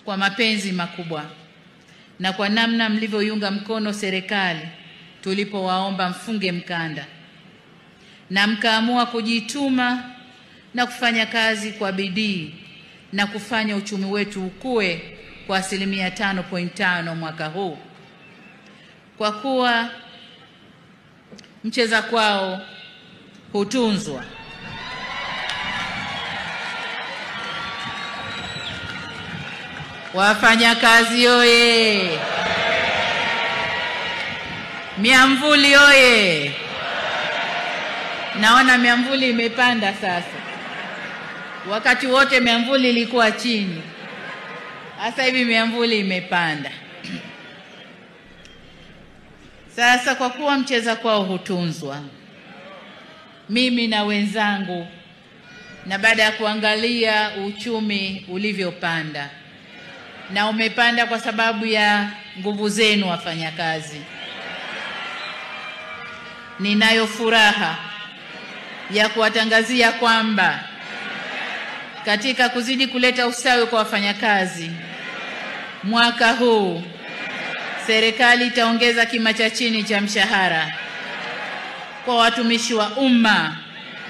kwa mapenzi makubwa na kwa namna mlivyoiunga mkono serikali tulipowaomba mfunge mkanda na mkaamua kujituma na kufanya kazi kwa bidii na kufanya uchumi wetu ukue kwa 5.5% mwaka huu. Kwa kuwa mcheza kwao hutunzwa, wafanyakazi oye! Miamvuli oye! Naona miamvuli imepanda sasa. Wakati wote miamvuli ilikuwa chini. Sasa hivi miamvuli imepanda. Sasa kwa kuwa mcheza kwao hutunzwa, mimi na wenzangu, na baada ya kuangalia uchumi ulivyopanda, na umepanda kwa sababu ya nguvu zenu wafanyakazi, ninayo furaha ya kuwatangazia kwamba katika kuzidi kuleta usawi kwa wafanyakazi, mwaka huu serikali itaongeza kima cha chini cha mshahara kwa watumishi wa umma